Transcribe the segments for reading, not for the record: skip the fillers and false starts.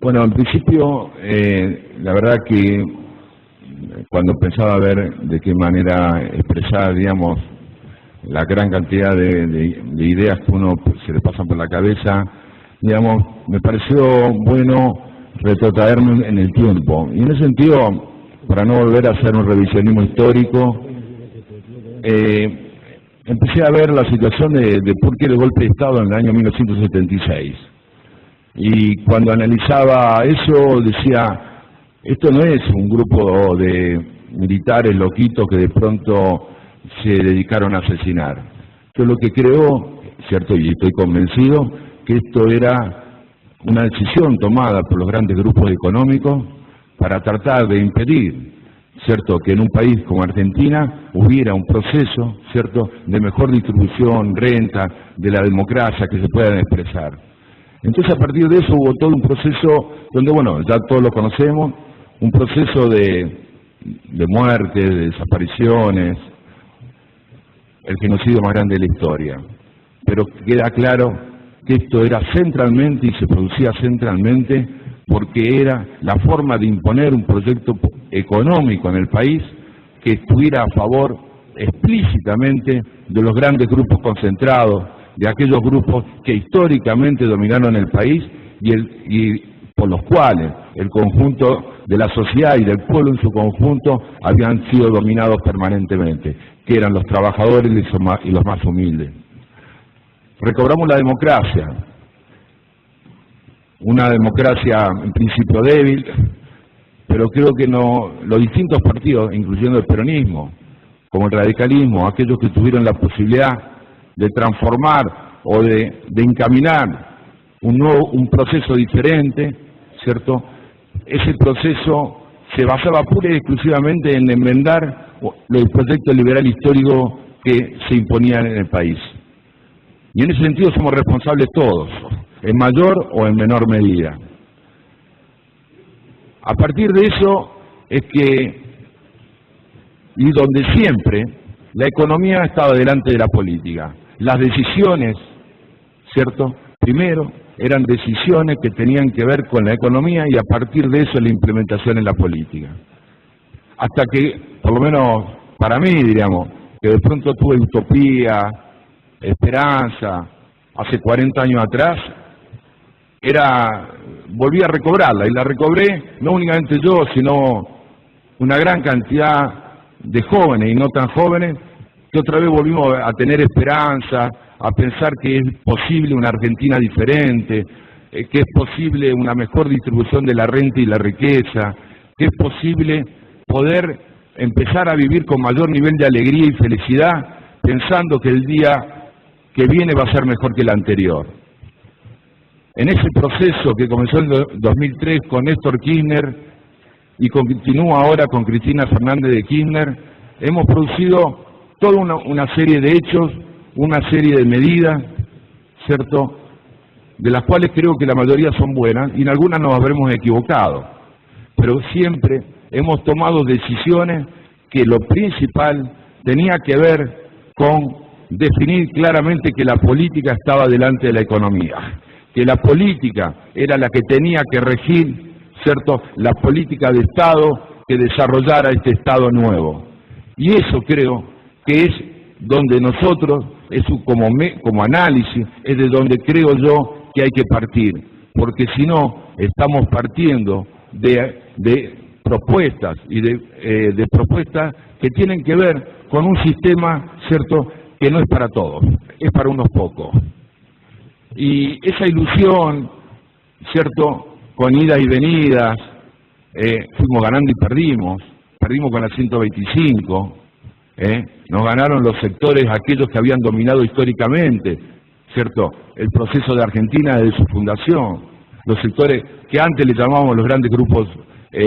Bueno, en principio, la verdad que cuando pensaba ver de qué manera expresar, digamos, la gran cantidad de ideas que uno se le pasan por la cabeza, digamos, me pareció bueno retrotraerme en el tiempo. Y en ese sentido, para no volver a hacer un revisionismo histórico, empecé a ver la situación de por qué el golpe de Estado en el año 1976. Y cuando analizaba eso, decía, esto no es un grupo de militares loquitos que de pronto se dedicaron a asesinar. Yo lo que creo, cierto, y estoy convencido, que esto era una decisión tomada por los grandes grupos económicos para tratar de impedir, cierto, que en un país como Argentina hubiera un proceso, cierto, de mejor distribución, renta, de la democracia que se puedan expresar. Entonces, a partir de eso hubo todo un proceso donde, bueno, ya todos lo conocemos, un proceso de muerte, de desapariciones, el genocidio más grande de la historia. Pero queda claro que esto era centralmente y se producía centralmente porque era la forma de imponer un proyecto económico en el país que estuviera a favor explícitamente de los grandes grupos concentrados, de aquellos grupos que históricamente dominaron el país y por los cuales el conjunto de la sociedad y del pueblo en su conjunto habían sido dominados permanentemente, que eran los trabajadores y los más humildes. Recobramos la democracia, una democracia en principio débil, pero creo que los distintos partidos, incluyendo el peronismo, como el radicalismo, aquellos que tuvieron la posibilidad de transformar o de encaminar un proceso diferente, ¿cierto? Ese proceso se basaba pura y exclusivamente en enmendar el proyecto liberal histórico que se imponía en el país. Y en ese sentido somos responsables todos, en mayor o en menor medida. A partir de eso es que, y donde siempre, la economía estaba delante de la política. Las decisiones, ¿cierto? Primero, eran decisiones que tenían que ver con la economía y a partir de eso la implementación en la política. Hasta que, por lo menos para mí, diríamos, que de pronto tuve utopía, esperanza, hace 40 años atrás, volví a recobrarla, y la recobré no únicamente yo, sino una gran cantidad de jóvenes y no tan jóvenes, que otra vez volvimos a tener esperanza, a pensar que es posible una Argentina diferente, que es posible una mejor distribución de la renta y la riqueza, que es posible poder empezar a vivir con mayor nivel de alegría y felicidad, pensando que el día que viene va a ser mejor que el anterior. En ese proceso que comenzó en 2003 con Néstor Kirchner y continúa ahora con Cristina Fernández de Kirchner, hemos producido toda una serie de hechos, una serie de medidas, ¿cierto?, de las cuales creo que la mayoría son buenas y en algunas nos habremos equivocado, pero siempre hemos tomado decisiones que lo principal tenía que ver con definir claramente que la política estaba delante de la economía, que la política era la que tenía que regir, ¿cierto?, la política de Estado que desarrollara este Estado nuevo. Y eso creo que es donde nosotros, como análisis, es de donde creo yo que hay que partir, porque si no, estamos partiendo de propuestas y de propuestas que tienen que ver con un sistema, ¿cierto?, que no es para todos, es para unos pocos. Y esa ilusión, ¿cierto?, con idas y venidas, fuimos ganando y perdimos con la 125, nos ganaron los sectores aquellos que habían dominado históricamente, ¿cierto?, el proceso de Argentina desde su fundación, los sectores que antes le llamábamos los grandes grupos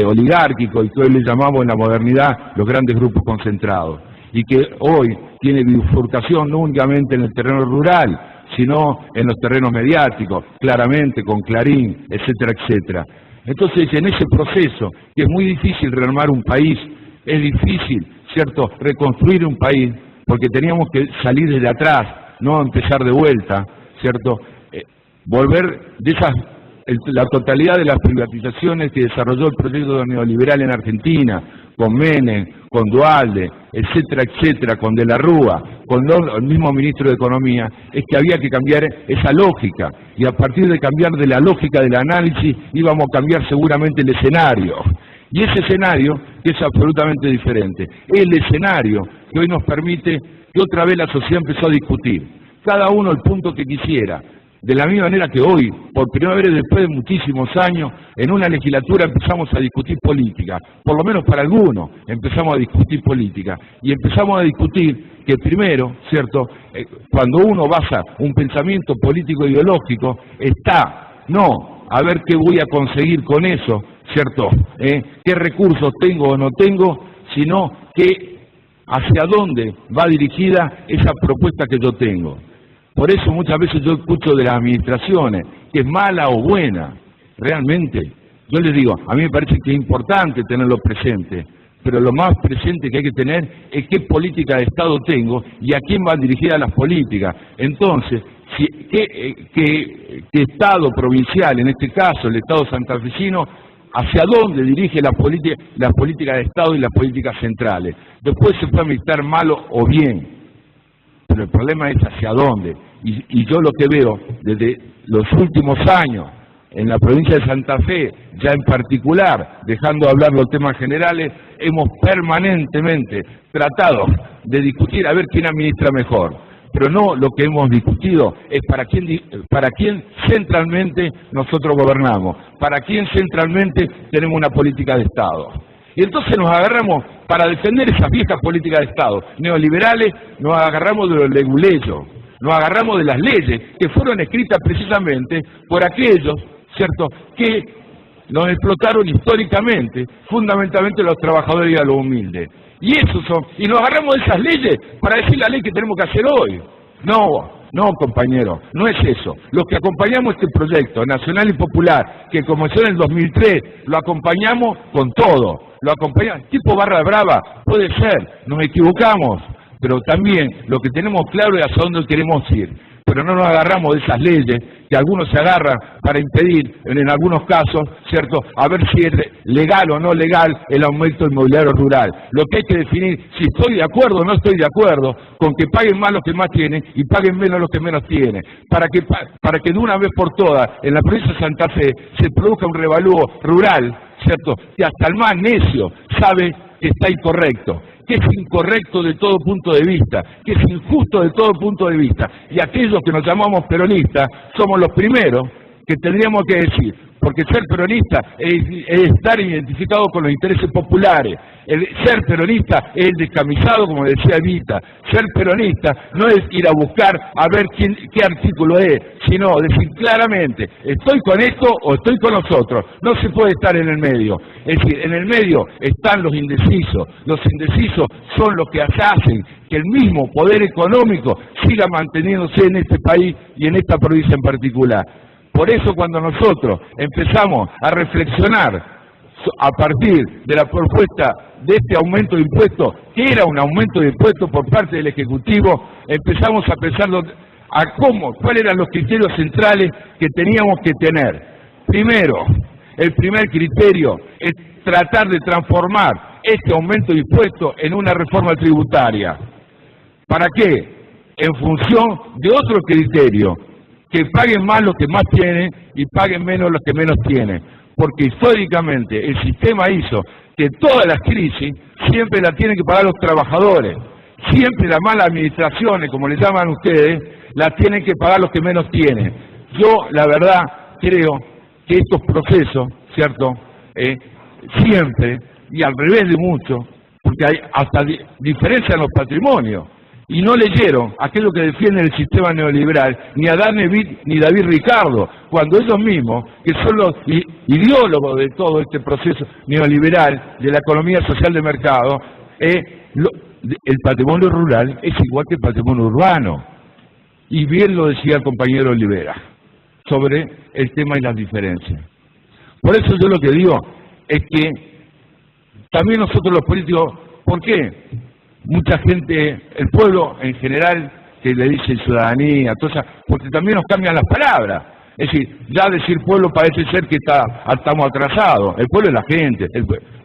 oligárquicos y que hoy le llamamos en la modernidad los grandes grupos concentrados, y que hoy tiene bifurcación no únicamente en el terreno rural, sino en los terrenos mediáticos, claramente con Clarín, etcétera, etcétera. Entonces, en ese proceso, que es muy difícil rearmar un país, es difícil, ¿cierto?, reconstruir un país, porque teníamos que salir desde atrás, no empezar de vuelta, ¿cierto?, volver de esas la totalidad de las privatizaciones que desarrolló el proyecto neoliberal en Argentina, con Menem, con Duhalde, etcétera, etcétera, con De la Rúa, con el mismo ministro de Economía, es que había que cambiar esa lógica, y a partir de cambiar de la lógica del análisis íbamos a cambiar seguramente el escenario. Y ese escenario es absolutamente diferente. El escenario que hoy nos permite que otra vez la sociedad empezó a discutir, cada uno el punto que quisiera, de la misma manera que hoy, por primera vez después de muchísimos años, en una legislatura empezamos a discutir política, por lo menos para algunos empezamos a discutir política, y empezamos a discutir que primero, ¿cierto?, cuando uno basa un pensamiento político ideológico, está, no, a ver qué voy a conseguir con eso, ¿cierto?, qué recursos tengo o no tengo, sino que hacia dónde va dirigida esa propuesta que yo tengo. Por eso muchas veces yo escucho de las administraciones, que es mala o buena, realmente. Yo les digo, a mí me parece que es importante tenerlo presente, pero lo más presente que hay que tener es qué política de Estado tengo y a quién van dirigidas las políticas. Entonces, ¿qué Estado provincial, en este caso el Estado santafesino, hacia dónde dirige la política de Estado y las políticas centrales? Después se puede mezclar malo o bien, pero el problema es hacia dónde. Y yo lo que veo desde los últimos años en la provincia de Santa Fe, ya en particular, dejando de hablar los temas generales, hemos permanentemente tratado de discutir a ver quién administra mejor, pero no lo que hemos discutido es para quién centralmente nosotros gobernamos, para quién centralmente tenemos una política de Estado. Y entonces nos agarramos, para defender esas viejas políticas de Estado neoliberales, nos agarramos de los leguleyos, nos agarramos de las leyes que fueron escritas precisamente por aquellos, ¿cierto?, que nos explotaron históricamente, fundamentalmente a los trabajadores y a los humildes. Y nos agarramos de esas leyes para decir la ley que tenemos que hacer hoy. No, compañero, no es eso. Los que acompañamos este proyecto nacional y popular, que comenzó en el 2003, lo acompañamos con todo. Lo acompañamos, tipo barra brava, puede ser, nos equivocamos, pero también lo que tenemos claro es hacia dónde queremos ir. Pero no nos agarramos de esas leyes que algunos se agarran para impedir, en algunos casos, ¿cierto?, a ver si es legal o no legal el aumento inmobiliario rural. Lo que hay que definir, si estoy de acuerdo o no estoy de acuerdo con que paguen más los que más tienen y paguen menos los que menos tienen, para que de una vez por todas en la provincia de Santa Fe se produzca un revalúo rural, ¿cierto?, que hasta el más necio sabe que está incorrecto, que es incorrecto de todo punto de vista, que es injusto de todo punto de vista. Y aquellos que nos llamamos peronistas somos los primeros que tendríamos que decir, porque ser peronista es estar identificado con los intereses populares. Ser peronista es el descamisado, como decía Evita. Ser peronista no es ir a buscar a ver qué artículo es, sino decir claramente, estoy con esto o estoy con los otros. No se puede estar en el medio. Es decir, en el medio están los indecisos. Los indecisos son los que hacen que el mismo poder económico siga manteniéndose en este país y en esta provincia en particular. Por eso cuando nosotros empezamos a reflexionar a partir de la propuesta de este aumento de impuestos, que era un aumento de impuestos por parte del Ejecutivo, empezamos a pensar cuáles eran los criterios centrales que teníamos que tener. Primero, el primer criterio es tratar de transformar este aumento de impuestos en una reforma tributaria. ¿Para qué? En función de otro criterio, que paguen más los que más tienen y paguen menos los que menos tienen. Porque históricamente el sistema hizo que todas las crisis siempre la tienen que pagar los trabajadores. Siempre las malas administraciones, como le llaman ustedes, las tienen que pagar los que menos tienen. Yo, la verdad, creo que estos procesos, ¿cierto?, siempre, y al revés de mucho, porque hay hasta diferencia en los patrimonios, y no leyeron aquello que defiende el sistema neoliberal, ni Adán ni David Ricardo, cuando ellos mismos, que son los ideólogos de todo este proceso neoliberal, de la economía social de mercado, el patrimonio rural es igual que el patrimonio urbano. Y bien lo decía el compañero Olivera, sobre el tema y las diferencias. Por eso yo lo que digo es que también nosotros los políticos, ¿por qué? Mucha gente, el pueblo en general, que le dice ciudadanía, porque también nos cambian las palabras. Es decir, ya decir pueblo parece ser que estamos atrasados. El pueblo es la gente,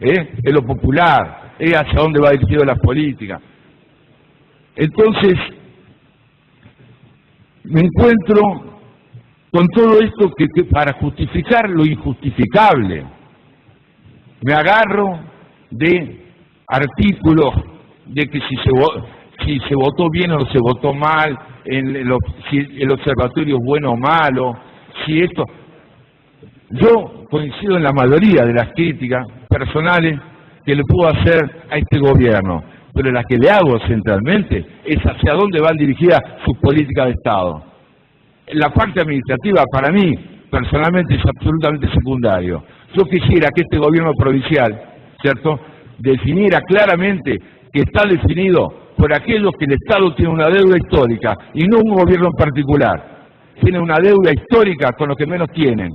es lo popular, es hacia dónde va dirigido las políticas. Entonces, me encuentro con todo esto que para justificar lo injustificable. Me agarro de artículos de que si se votó bien o se votó mal, si el observatorio es bueno o malo, si esto... Yo coincido en la mayoría de las críticas personales que le puedo hacer a este gobierno, pero la que le hago centralmente es hacia dónde van dirigidas sus políticas de Estado. La parte administrativa, para mí, personalmente, es absolutamente secundario. Yo quisiera que este gobierno provincial, ¿cierto?, definiera claramente que está definido por aquellos que el Estado tiene una deuda histórica, y no un gobierno en particular. Tiene una deuda histórica con los que menos tienen.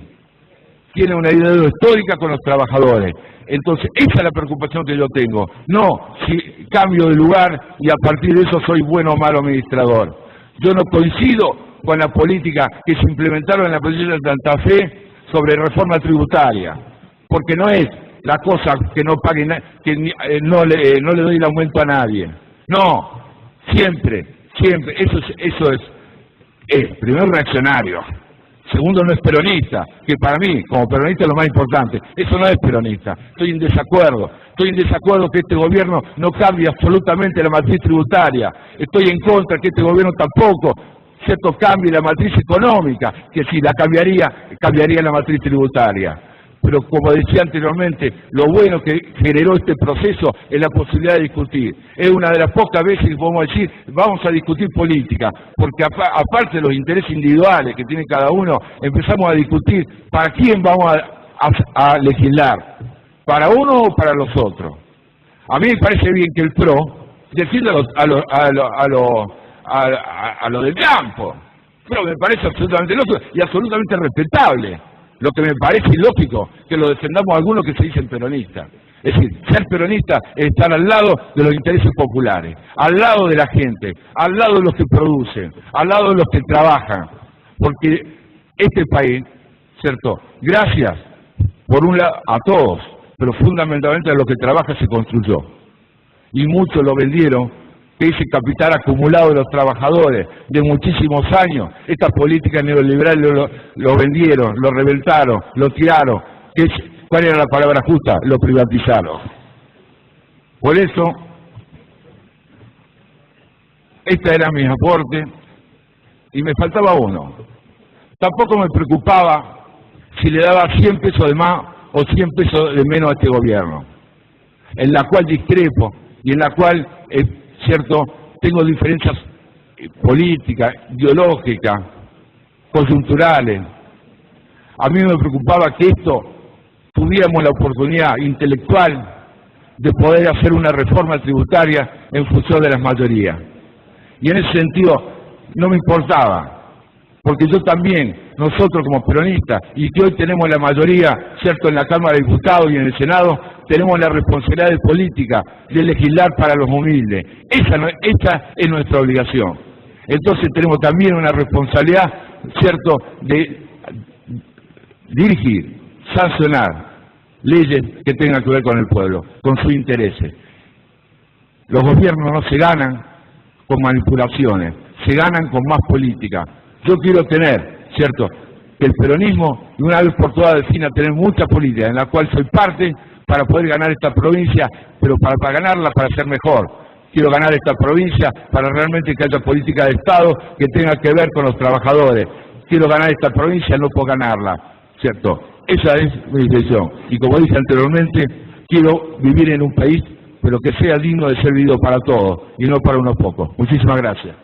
Tiene una deuda histórica con los trabajadores. Entonces, esa es la preocupación que yo tengo. No si cambio de lugar y a partir de eso soy bueno o malo administrador. Yo no coincido con la política que se implementaron en la provincia de Santa Fe sobre reforma tributaria, porque no es la cosa que no pague, que no le doy el aumento a nadie. No, siempre, eso es primero reaccionario. Segundo, no es peronista, que para mí, como peronista, es lo más importante. Eso no es peronista. Estoy en desacuerdo que este gobierno no cambie absolutamente la matriz tributaria. Estoy en contra que este gobierno tampoco, ¿cierto?, cambie la matriz económica, que si la cambiaría la matriz tributaria. Pero como decía anteriormente, lo bueno que generó este proceso es la posibilidad de discutir. Es una de las pocas veces que podemos decir, vamos a discutir política, porque aparte de los intereses individuales que tiene cada uno, empezamos a discutir para quién vamos a legislar, para uno o para los otros. A mí me parece bien que el PRO defienda a lo del campo, pero me parece absolutamente lógico y absolutamente respetable. Lo que me parece ilógico que lo defendamos algunos que se dicen peronistas. Es decir, ser peronista es estar al lado de los intereses populares, al lado de la gente, al lado de los que producen, al lado de los que trabajan. Porque este país, ¿cierto?, gracias por un lado a todos, pero fundamentalmente a los que trabajan se construyó. Y muchos lo vendieron, que ese capital acumulado de los trabajadores de muchísimos años, esta política neoliberal lo vendieron, lo reventaron, lo tiraron. ¿Cuál era la palabra justa? Lo privatizaron. Por eso, este era mi aporte y me faltaba uno. Tampoco me preocupaba si le daba 100 pesos de más o 100 pesos de menos a este gobierno, en la cual discrepo y en la cual... ¿cierto?, tengo diferencias políticas, ideológicas, coyunturales. A mí me preocupaba que tuviéramos la oportunidad intelectual de poder hacer una reforma tributaria en función de las mayorías. Y en ese sentido no me importaba, porque yo también, nosotros como peronistas, y que hoy tenemos la mayoría, ¿cierto?, en la Cámara de Diputados y en el Senado, tenemos la responsabilidad de política de legislar para los humildes. Esa es nuestra obligación. Entonces tenemos también una responsabilidad, ¿cierto?, de dirigir, sancionar leyes que tengan que ver con el pueblo, con sus intereses. Los gobiernos no se ganan con manipulaciones, se ganan con más política. Yo quiero tener, ¿cierto?, que el peronismo, de una vez por todas, defina tener mucha política, en la cual soy parte, para poder ganar esta provincia, pero para ganarla, para ser mejor. Quiero ganar esta provincia para realmente que haya política de Estado que tenga que ver con los trabajadores. Quiero ganar esta provincia, no puedo ganarla, ¿cierto? Esa es mi decisión. Y como dije anteriormente, quiero vivir en un país, pero que sea digno de ser vivido para todos, y no para unos pocos. Muchísimas gracias.